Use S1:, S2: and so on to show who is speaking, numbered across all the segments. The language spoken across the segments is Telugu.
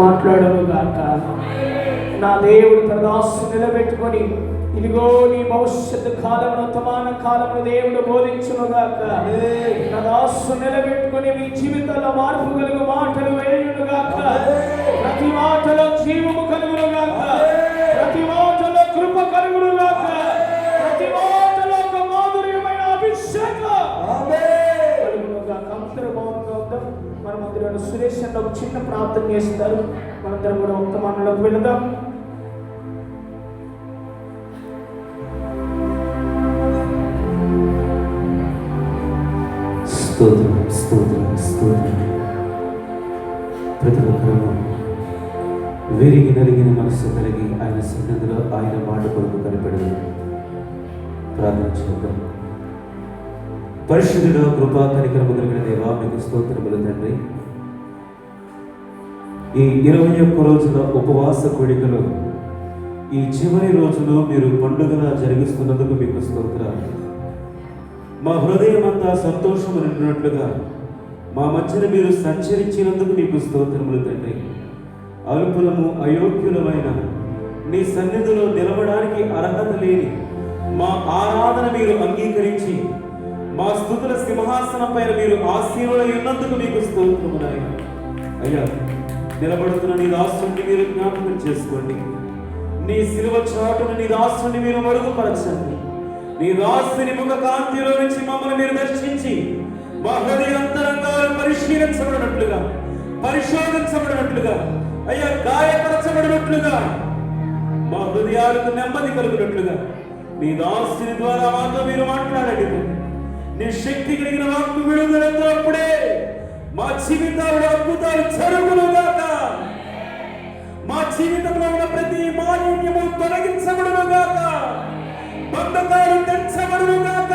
S1: మాట్లాడను గాక. నా దేవుడు తన దాసుని నిలబెట్టుకొని ఇదిగో నీ భవిష్యత్తు కాలంలో వర్తమాన కాలంలో దేవుడు బోధించును గాక. నా దాసు నిలబెట్టుకొని మీ జీవితంలో మార్పు కలుగు మాటలు వేయును గాక. ప్రతి మాటలో జీవము కలుగును గాక. ప్రతి మాటలో కృప కలుగును గాక. ప్రతి మాటలో ఒక మాధుర్యమైన అభిషేకం కలుగును గాక. అందరూ బాగుంగా ఉందాం. మన మధ్యలో సురేష్ అన్న ఒక చిన్న ప్రార్థన చేస్తారు. మనందరం కూడా వర్తమానంలోకి వెళదాం.
S2: స్తోత్రం స్తోత్రం స్తోత్రం. ప్రతి ఒక్కరూ విరిగి నలిగిన మనస్సు కలిగి ఆయన సన్నిధిలో ఆయన మాట కొరకు కనిపెడదు ప్రార్థన చేద్దాం. పరిశుద్ధుడు కృపా కనికరము కలిగిన దేవా, మీకు స్తోత్రములు తండ్రి. ఈ 21 రోజుల ఉపవాస కోడికలో ఈ చివరి రోజులో మీరు పండుగలా జరిగిస్తున్నందుకు మీకు స్తోత్రాలు. మా హృదయం అంతా సంతోషము నిండినట్లుగా మా మధ్యన మీరు సంచరించినందుకు మీకు స్తోత్రములు తండ్రి. అల్పులము అయోగ్యులమైన నీ సన్నిధిలో నిలవడానికి అర్హత లేని మా ఆరాధన మీరు అంగీకరించి మా స్తుతుల సింహాసనం పైన మీరు ఆశీనులై ఉన్నందుకు మీకు స్తోత్రములు. అయ్యా, నిలబడుతున్న నీ దాసుని మీరు జ్ఞాపకం చేసుకోండి. నీ శిలువ చాటును నీ దాసుని మీరు మరుగుపరచండి. నీ దాసుని ముఖ కాంతిలో నుంచి మమ్మల్ని మీరు దర్శించి మా హృదయాంతరంగాలు పరిశీలించబడినట్లుగా, పరిశోధించబడినట్లుగా, అయ్యా గాయపరచబడినట్లుగా, మా హృదయాలకు నెమ్మది కలుగునట్లుగా నీ దాసుని ద్వారా మాతో మీరు మాట్లాడండి. నీ శక్తి కలిగిన వాక్కు విడుదలప్పుడే మా జీవితాల్లో అద్భుతాలు జరుగునుగాక. మా జీవితంలో ఉన్న ప్రతి మాలిన్యము తొలగించబడునుగాక. బంధకాలు తెంచబడునుగాక.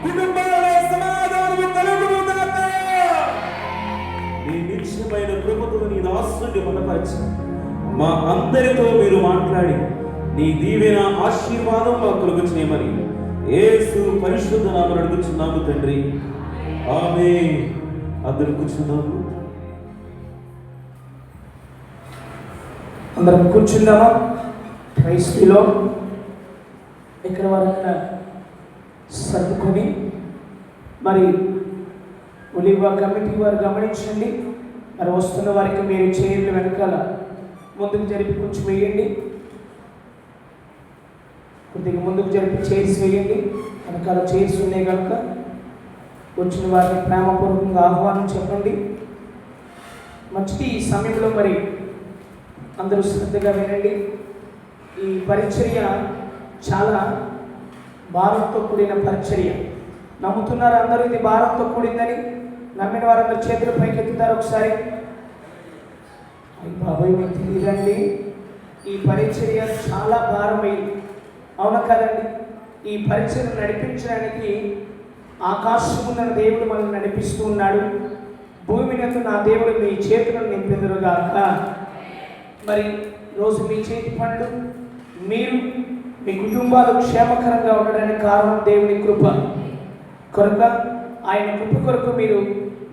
S2: కుటుంబాలలో సమాధానము కలుగునుగాక. నీ నిత్యమైన కృపతో నీ దాసుని బలపరిచి మా అందరితో మీరు మాట్లాడి నీ దీవెన ఆశీర్వాదం మా కలుగు చేయమని యేసు పరిశుద్ధ నామమున అడుగుచున్నాము తండ్రి. ఆమేన్. అందరూ కూర్చున్నాము.
S1: అందరం కూర్చుందామా? క్రైస్తలో ఇక్కడ వరకు సర్దుకొని మరి ఒలివ కమిటీ వారు గమనించండి. మరి వస్తున్న వారికి మీరు చైర్లు వెనకాల ముందుకు జరిపి కొంచెం వేయండి. కొద్దిగా ముందుకు జరిపి చైర్స్ వేయండి. వెనకాల చైర్స్ ఉన్నాయి కనుక వచ్చిన వారిని ప్రేమపూర్వకంగా ఆహ్వానం చెప్పండి. మంచిది. ఈ సమయంలో మరి అందరూ శ్రద్ధగా వినండి. ఈ పరిచర్య చాలా భారంతో కూడిన పరిచర్య. నమ్ముతున్నారు అందరూ ఇది భారంతో కూడిందని? నమ్మిన వారందరూ చేతులు పైకెత్తుతారు ఒకసారి. అయ్యి బాబాయ్, మీకు తెలియదండి, ఈ పరిచర్య చాలా భారమైంది. అవునా కదండి? ఈ పరిచర్య నడిపించడానికి ఆకాశమున్న దేవుడు మనల్ని నడిపిస్తూ ఉన్నాడు. భూమి నందు నా దేవుడు మీ చేతులను నింపెదరుగాక. మరి రోజు మీ చేతి పనులు, మీరు మీ కుటుంబాలు క్షేమకరంగా ఉండడానికి కారణం దేవుని కృప. కనుక ఆయన కృప కొరకు మీరు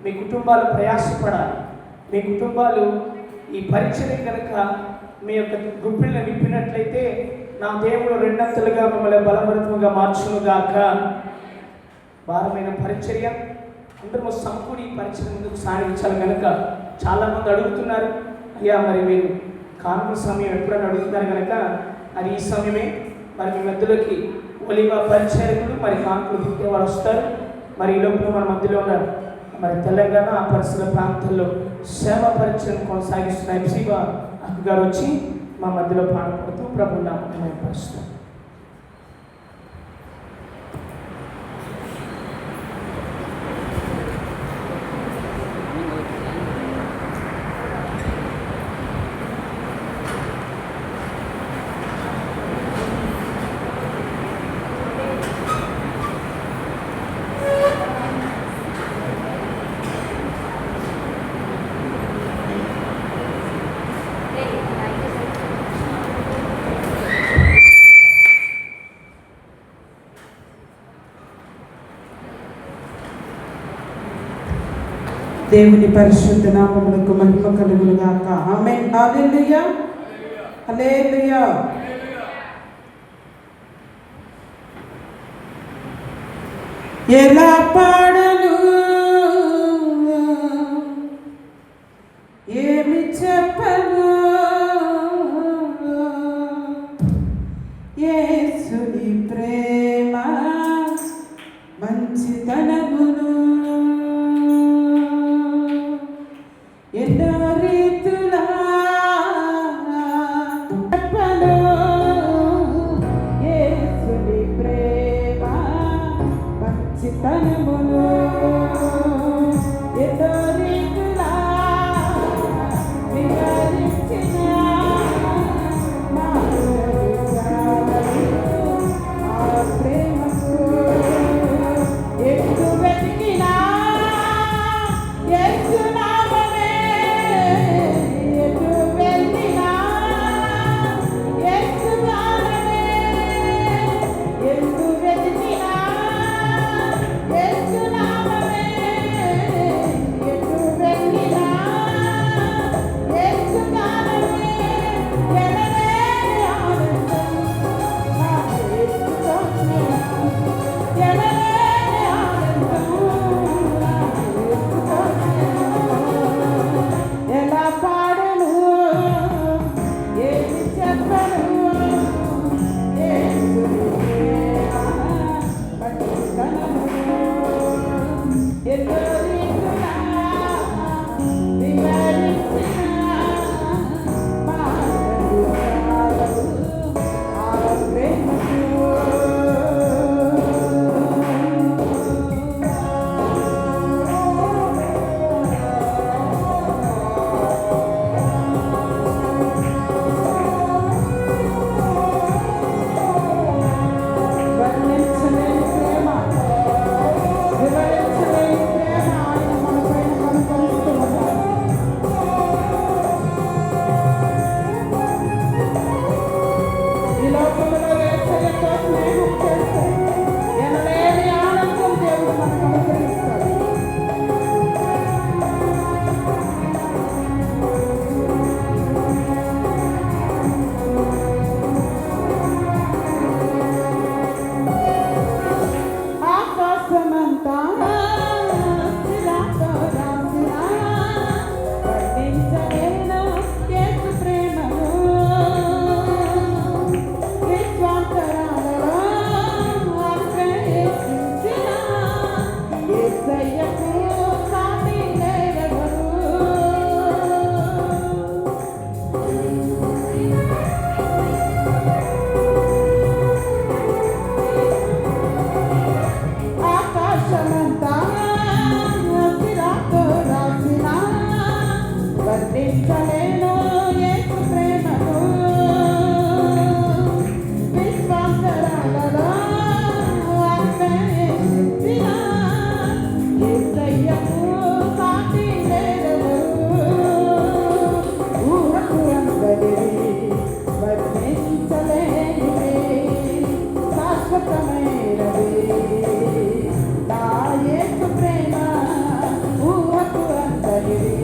S1: మీ కుటుంబాలు ప్రయాసపడాలి. మీ కుటుంబాలు ఈ పరిచర్య కనుక మీ యొక్క గుప్పిళ్ళను విప్పినట్లయితే నా దేవుడు రెండంతలుగా మిమ్మల్ని బలపరుతుగా మార్చునుగాక. భారమైన పరిచర్య అందరూ సమకూడి ఈ పరిచర్య ముందుకు సాగించాలి. కనుక చాలామంది అడుగుతున్నారు, అయ్యా మరి మీరు కానుక సమయం ఎప్పుడైనా అడుగుతున్నారు కనుక అది ఈ సమయమే. మరి మీ మధ్యలోకి ఒలివ పరిచర్యకులు మరి కానుకలు పుట్టేవారు వస్తారు. మరి ఈ లోపల మన మధ్యలో ఉన్నారు మరి తెలంగాణ ఆ పరిసర ప్రాంతాల్లో సేవా పరిచయం కొనసాగిస్తున్న ఎంసీబా అక్క గారు వచ్చి మా మధ్యలో పాడపడుతూ ప్రభు నామమున పరుస్తారు. దేవుని
S3: పరిశుద్ధ నామములకు మహిమ కలుగును గాక. ఆమేన్. హల్లెలూయా, హల్లెలూయా. ఎలా పాడను, ఏమి చెప్పను, యేసుని ప్రేమ మంచితనమును ఎన్నో రీతులా చెప్పను. యేసుని ప్రేమ మంచితనమును ఎన్నో రీతులా వివరించిన ఆ ప్రేమకు ఎటు వెతికినా యేసు నామమే, ఎటు వెళ్ళినా యేసు గానమే, ఎటు వెతికినా యేసు నామమే, ఎటు వెళ్ళినా యేసు గానమే. ఎనలేని ఆనందం నా యేసుతోనే, ఎనలేని ఆనందం నా యేసుతోనే. ఎలా పాడను, ఏమి చెప్పను, యేసుని ప్రేమ మంచితనము ఎన్నో రీతులా వివరించిన మాటలు చాలవు ఆ ప్రేమకు. వర్ణించలేని ప్రేమ, వివరించలేని ప్రేమ ఆయన మనపైన కనపరుస్తూ ఉన్నారు. ఈ లోకంలో యేసయ్యతో స్నేహం చేస్తే ఎనలేని ఆనందం దేవుడు మనకు అనుగ్రహిస్తాడు. ఆకాశమంతా శిలతో రాసిన వర్ణించలేను యేసు ప్రేమను. విశ్వాంతరాలలో ఆశ్రయించిన యేసయ్యకు సాటి లేరెవరు. ఆకాశమంతా శిలతో రాసిన వర్ణించలేను యేసు ప్రేమను. విశ్వాసరాలలో ఆశ్రయించిన యేసయ్యకు సాటి లేరెవరు. ఊహకు అందరివి వర్ణించలేనివి శాశ్వతమైనవి నా యేసు ప్రేమ. ఊహకు అందరివి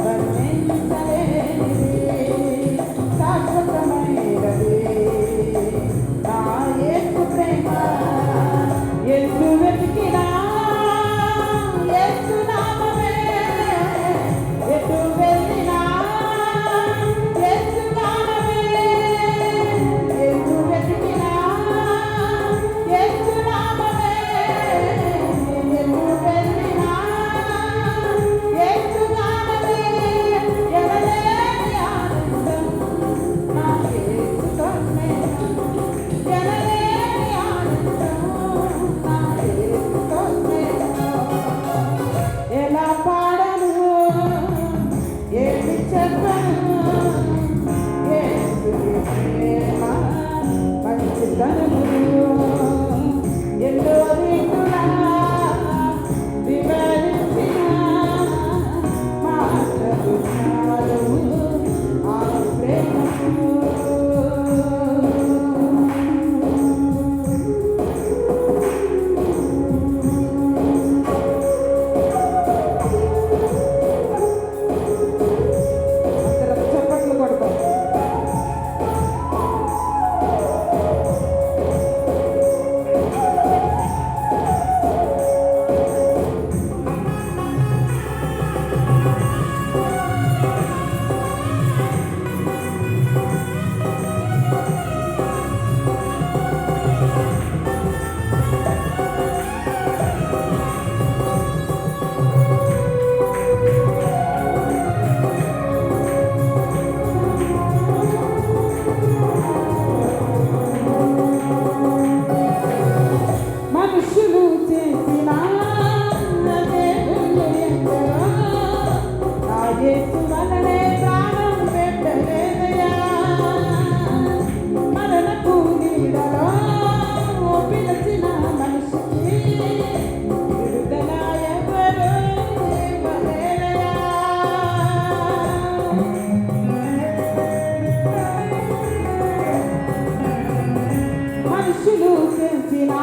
S3: వర్ణించలేనివి శాశ్వతమైనవి నా యేసు ప్రేమ. ఎటు వెతికినా యేసు నామమే, ఎటు వెళ్ళినా యేసు గానమే, ఎటు వెతికినా యేసు నామమే, ఎటు వెళ్ళినా యేసు గానమే. ఎనలేని ఆనందం నా యేసుతోనే, ఎనలేని ఆనందం నా యేసుతోనే. ఎలా పాడను, ఏమి చెప్పను, యేసుని ప్రేమ మంచితనము ఎన్నో రీతులా వివరించిన మాటలు చాలవు ఆ ప్రేమకు. యేసు వలనే ప్రాణం పెట్టలేదయ్యా మరణపు నీడలో పిలిచిన మనిషికి విడుదల ఎవరు ఇవ్వలేరయ్యా మనుషులు పెంచిన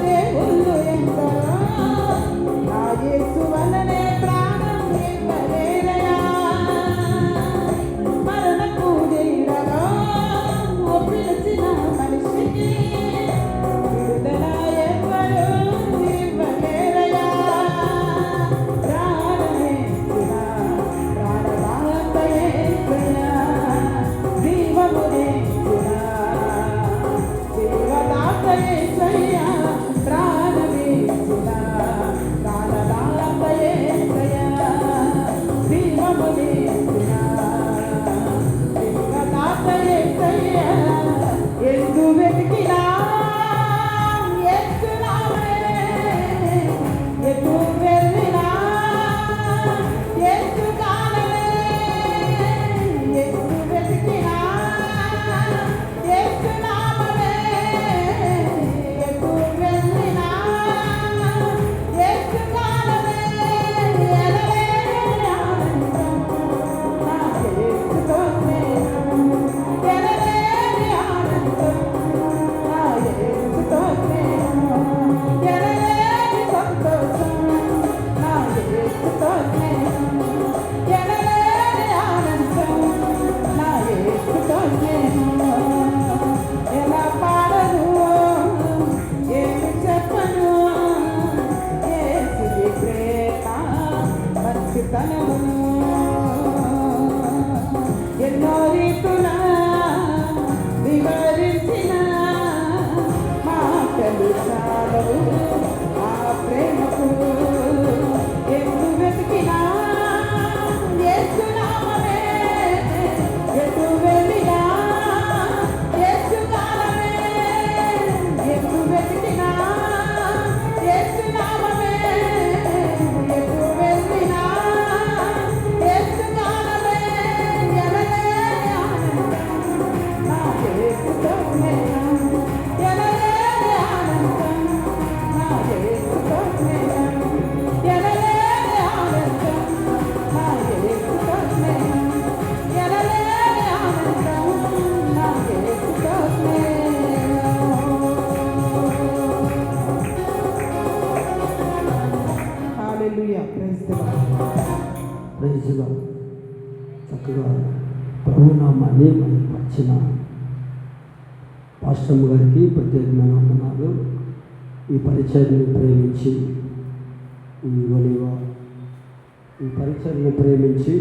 S3: దేవుళ్ళు ఎందరో నా యేసు వలనే ప్రాణం ఇవ్వలేరయ్యా మరణపు నీడలో పిలిచిన మనిషికి విడుదల ఎవరు ఇవ్వలేరయ్యా ప్రాణమేసిన ప్రాణదాత యేసయ్యా జీవమునేసిన జీవదాత యేసయ్యా ప్రాణమేసిన ప్రాణదాత యేసయ్యా జీవమునేసిన జీవదాత యేసయ్యా ఎందు వెతికినా యేసునామే ఎటు వెళ్ళినా యేసు కానమే ఎటు వెతికినా యేసునామమే ఎటు వెళ్ళినా యేసు కానమే ఎనలేని ఆనందం నా యేసుతో స్నేహం ఎనలేని ఆనందం నా యేసుతో స్నేహం ఎనలేని సంతోషం నా యేసుతో స్నేహం ఎనలేని ఆనందం నా యేసుతో స్నేహం ఎలా పాడను ఏమి చెప్పను యేసుని ప్రేమ మంచితనమును ఎన్నో రీతులా వివరించిన మాటలు చాలవు ఆ ప్రేమకు ఎందు వెతికినా యేసునామమే ఎటు వెళ్ళినా యేసు కాలమే ఎటు వెతికినా యేసునామమే ఎటు వెళ్ళినా యేసు కాలమే ఎనలేని ఆనందం నా యేసుతో స్నేహం ఎనలేని ఆనందం నా యేసుతో స్నేహం ఎనలేని ఆనందం నా యేసుతో స్నేహం ఎనలేని ఆనందం నా యేసుతో స్నేహం హల్లెలూయా ప్రైజ్ ది లార్డ్
S4: ప్రైజ్లో చక్కగా ప్రభునామాన్ని మహిమపరిచిన పాస్టమ్ గారికి ప్రత్యేకమైన వందనాలు. ఈ పరిచర్ని ప్రేమించి ఈ పరిచర్ని ప్రేమించి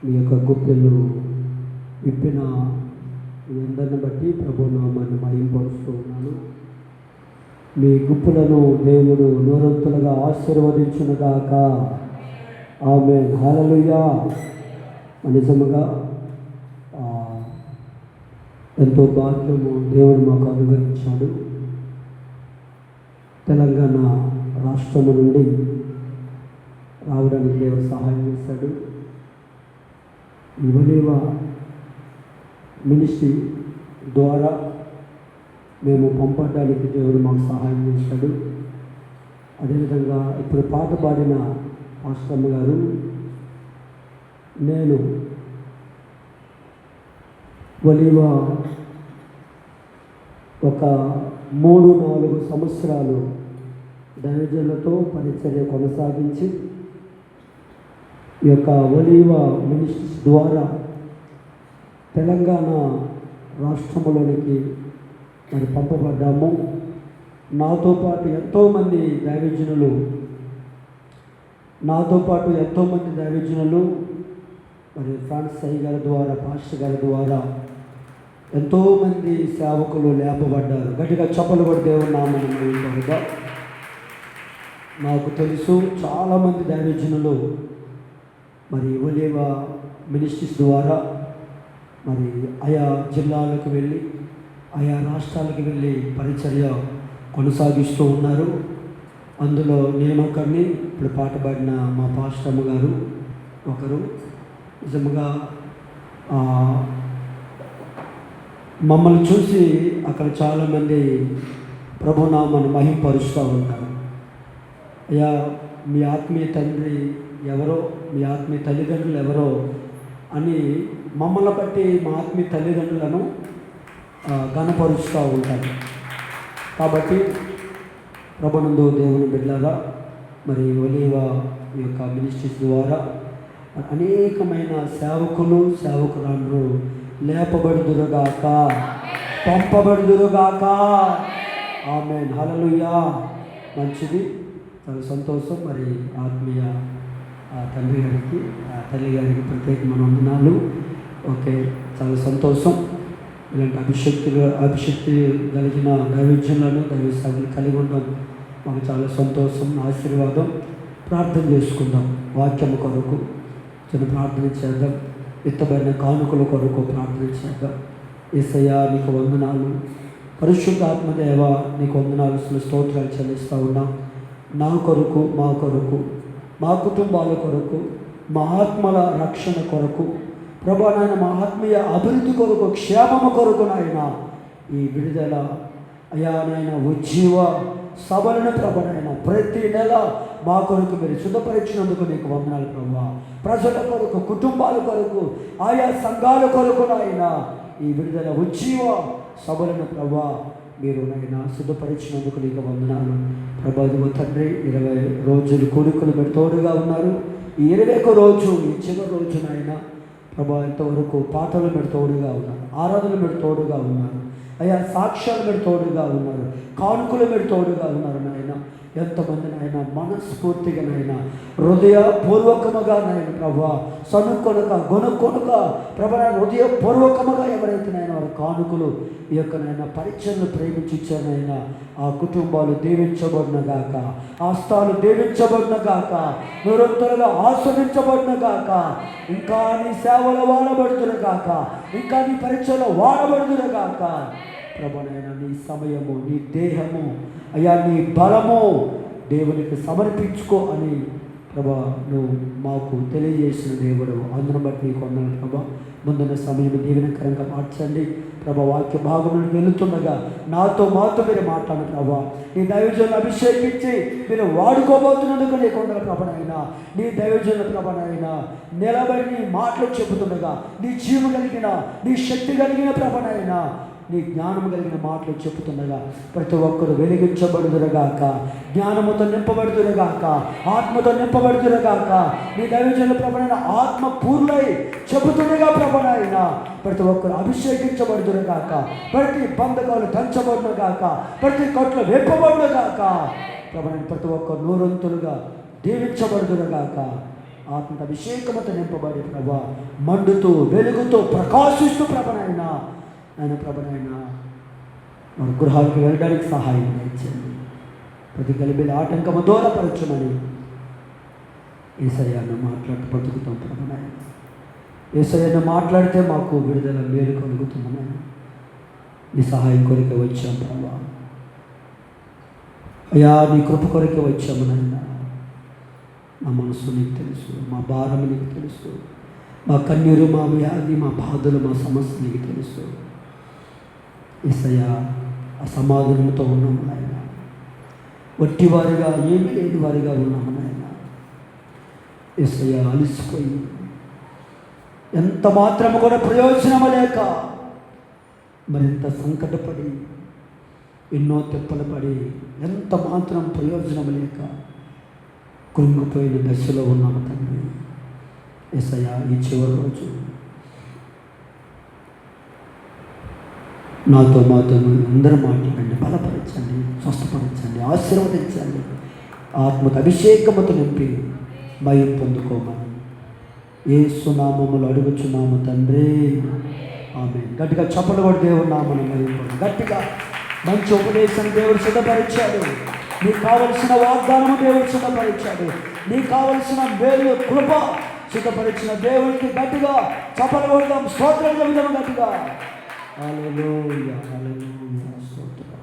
S4: మీ యొక్క గుప్పెలు విప్పిన మీ అందరిని బట్టి ప్రభునామాన్ని మహిమపరుస్తూ ఉన్నాను. మీ గుప్పులను దేవుడు నూరంతులుగా ఆశీర్వదించునుగాక. ఆమేన్. హల్లెలూయా. నిజముగా ఎంతో భాగ్యము దేవుడు మాకు అనుగ్రహించాడు. తెలంగాణ రాష్ట్రము నుండి రావడానికి దేవుడు సహాయం చేశాడు. ఈ వలీవా మినిస్ట్రీ ద్వారా మేము పంపడానికి దేవుడు మాకు సహాయం చేశాడు. అదేవిధంగా ఇప్పుడు పాట పాడిన పాస్టమ్మ గారు, నేను వలీవా ఒక 3-4 సంవత్సరాలు దైవజనులతో పరిచర్య కొనసాగించి ఈ యొక్క వలీవా మినిస్ట్రీస్ ద్వారా తెలంగాణ రాష్ట్రంలోనికి మరి పంపబడ్డాము. నాతో పాటు ఎంతోమంది దైవజనులు మరి ఫ్రాన్స్ అయ్య గారి ద్వారా, పాస్టర్ గారి ద్వారా ఎంతోమంది సేవకులు లేపబడ్డారు. గట్టిగా చప్పలు కూడా దేవుని నామమున. నాకు తెలుసు చాలామంది దైవజనులు మరి వలీవా మినిస్ట్రీస్ ద్వారా మరి ఆయా జిల్లాలకు వెళ్ళి ఆయా రాష్ట్రాలకు వెళ్ళి పరిచర్య కొనసాగిస్తూ ఉన్నారు. అందులో నేను ఒకరిని, ఇప్పుడు పాట పాడిన మా పాస్టమ్మ గారు, ఒకరు నిజంగా మమ్మల్ని చూసి అక్కడ చాలామంది ప్రభునామాన్ని మహింపరుస్తూ ఉంటారు. అయ్యా, మీ ఆత్మీయ తండ్రి ఎవరో, మీ ఆత్మీయ తల్లిదండ్రులు ఎవరో అని మమ్మల్ని బట్టి మా ఆత్మీయ తల్లిదండ్రులను ఘనపరుస్తూ ఉంటారు. కాబట్టి ప్రభునందు దేవుని బిడ్డలారా, మరి ఒలీవ యొక్క మినిస్ట్రీస్ ద్వారా అనేకమైన సేవకులు సేవకురాండ్రు లేపబడుదురుగాక, పంపబడుదురుగాక. ఆమేన్, హల్లెలూయా. మంచిది, చాలా సంతోషం. మరి ఆత్మీయ తండ్రి గారికి తల్లి గారికి ప్రత్యేకమైన వందనాలు. ఓకే, చాలా సంతోషం. ఇలాంటి అభిషక్తి కలిగిన దైవజనులను దైవ సేవలు కలిగి ఉండడం మాకు చాలా సంతోషం, ఆశీర్వాదం. ప్రార్థన చేసుకుందాం. వాక్యం కొరకు చిన్న ప్రార్థన చేద్దాం. ఎత్తబడిన కానుకల కొరకు ప్రార్థన చేద్దాం. యేసయ్యా, నీకు వందనాలు. పరిశుద్ధ ఆత్మదేవ, నీకు వందనాలు, స్తోత్రాలు చెల్లిస్తూ ఉన్నాం. నా కొరకు, మా కొరకు, మా కుటుంబాల కొరకు, మా ఆత్మల రక్షణ కొరకు ప్రభా నాయన, మా ఆత్మీయ అభివృద్ధి కొరకు, క్షేమము కొరకు నాయన ఈ విడుదల అయ్యా నాయన ఉజ్జీవ సభలను ప్రభా నాయన ప్రతి నెల మా కొరకు మీరు శుద్ధపరిచినందుకు నీకు వందనాలు ప్రభా. ప్రజల కొరకు, కుటుంబాల కొరకు, ఆయా సంఘాల కొరకు నాయన ఈ విడుదల ఉజ్జీవ సభలను ప్రభా మీరు నాయన శుద్ధపరిచినందుకు నీకు వందనాలు ప్రభా. ఇదిగో తండ్రి, 20 రోజులు కోరికలు మీరు తోడుగా ఉన్నారు. ఈ 21వ రోజు, ఈ చివరి రోజు నాయన ప్రభా ఇంతవరకు పాటలు మీరు తోడుగా ఉన్నారు, ఆరాధనలు మీరు తోడుగా ఉన్నారు అయ్యా, సాక్ష్యాలు మీరు తోడుగా ఉన్నారు, కానుకలు మీరు తోడుగా ఉన్నారు నాయన. ఎంతమంది నాయన మనస్ఫూర్తిగా నాయన హృదయపూర్వకముగా నాయన ప్రభా సనుక్కొనక గొనుక్కొనక ప్రభా హృదయపూర్వకముగా ఎవరైతే నాయన వారి కానుకలు ఈ యొక్క నాయన పరీక్షలను ప్రేమించానైనా ఆ కుటుంబాలు దీవించబడిన గాక, ఆస్థాలు దీవించబడిన గాక, నిరంతరంగా ఆస్వాదించబడిన గాక, ఇంకా నీ సేవలో వాడబడుతున్న గాక, ఇంకా నీ పరీక్షలో వాడబడుతున్న గాక. ప్రభునైనా నీ సమయము, నీ దేహము అయ్యా, నీ బలము దేవునికి సమర్పించుకో అని ప్రభా నువ్వు మాకు తెలియజేసిన దేవుడు. అందరం బట్టి నీకు వందనాలు ప్రభా. ముందున్న సమయం దీవెనకరంగా మార్చండి ప్రభా. వాక్య భాగంలోకి వెళుతుండగా నాతో మాతో మీరు మాట్లాడు ప్రభా. నీ దైవజనులను అభిషేకించి మీరు వాడుకోబోతున్నందుకు నీకు వందనాలు ప్రభనైనా. నీ దైవజనుల ప్రభనైనా నిలబడి నీ మాటలు చెబుతుండగా నీ జీవం కలిగిన, నీ శక్తి కలిగిన ప్రభనైనా, నీ జ్ఞానము కలిగిన మాటలు చెప్పుతుండగా ప్రతి ఒక్కరు వెలిగించబడుదురుగాక, జ్ఞానముతో నింపబడుదురుగాక, ఆత్మతో నింపబడుదురుగాక. నీ దైవజనుల ప్రభనైన ఆత్మ పూర్ణై చెబుతుండగా ప్రభనైన ప్రతి ఒక్కరు అభిషేకించబడుదురుగాక, ప్రతి బంధకాలు దంచబడునుగాక, ప్రతి కట్లు వెప్పబడునుగాక ప్రభనైన ప్రతి ఒక్కరు నూరంతులుగా దీవించబడుదురుగాక. ఆత్మ అభిషేకముతో నింపబడి ప్రభా మండుతూ వెలుగుతూ ప్రకాశిస్తూ ప్రభనైన ఆయన ప్రభునైనా మన గృహాలకు వెళ్ళడానికి సహాయం చేయండి. ప్రతి గలిబిలి ఆటంకము దూరపరచమని యేసయ్యను మాట్లాడుతూ బతుకుతాం ప్రభునైనా. యేసయ్యను మాట్లాడితే మాకు విడుదల మేలు కలుగుతుందని నీ సహాయం కొరికే వచ్చాం ప్రభా. అయ్యా, నీ కృప కొరికే వచ్చామనైనా. మా మనసు నీకు తెలుసు, మా భారం నీకు తెలుసు, మా కన్నీరు, మా వ్యాధి, మా బాధలు, మా సమస్య నీకు తెలుసు. యేసయ్యా, అసమాధానంతో ఉన్నాము నాయన, వట్టివారిగా ఏమీ లేని వారిగా ఉన్నాము నాయన. యేసయ్యా, అలిసిపోయి ఎంత మాత్రము కూడా ప్రయోజనము లేక మరింత సంకటపడి ఎన్నో తెప్పలు పడి ఎంత మాత్రం ప్రయోజనము లేక కృంగిపోయిన దశలో ఉన్నాము తండ్రి. యేసయ్యా, ఈ చివరి రోజు నాతో మాతో అందరూ మాట్లాడండి, బలపరచండి, స్వస్థపరచండి, ఆశీర్వదించండి, ఆత్మకు అభిషేకముతో నింపి భయం పొందుకోమని యేసు నామములో అడుగుచున్నాము తండ్రి, ఆమేన్. గట్టిగా చప్పట్లు కొట్టి దేవుడు నామమున మహింపొంది. గట్టిగా మంచి ఉపదేశం దేవుడు సిద్ధపరిచాడు. నీకు కావలసిన వాగ్దానము దేవుడు సిద్ధపరిచాడు. నీకు కావలసిన మేలు కృప సిద్ధపరిచిన దేవుడికి గట్టిగా చప్పట్లు కొడదాం, స్తోత్రం చెబుదాం గట్టిగా. హల్లెలూయా, హల్లెలూయా, స్తోత్రం.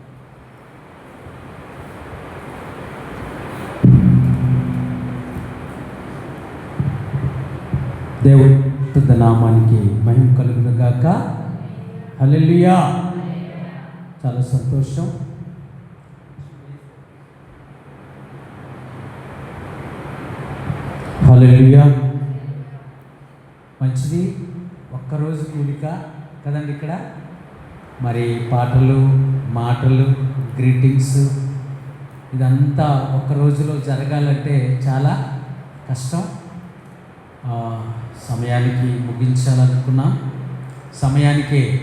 S2: దేవుడి నామానికి మహిమ కలుగును గాక. హల్లెలూయా. చాలా సంతోషం. హల్లెలూయా. మంచిది. ఒక్కరోజు కూడిక కదండి ఇక్కడ. మరి పాటలు, మాటలు, గ్రీటింగ్స్ ఇదంతా ఒక్క రోజులో జరగాలంటే చాలా కష్టం. సమయానికి ముగించాలనుకున్నాం. సమయానికే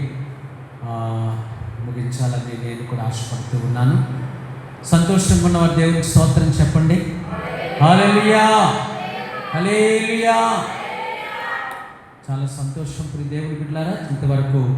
S2: ముగించాలని నేను కూడా ఆశపడుతూ ఉన్నాను. సంతోషంగా ఉన్నవారు దేవునికి స్తోత్రం చెప్పండి. హల్లెలూయా, హల్లెలూయా. చాలా సంతోషం ప్రియ దేవుని బిడ్డలారా. ఇంతవరకు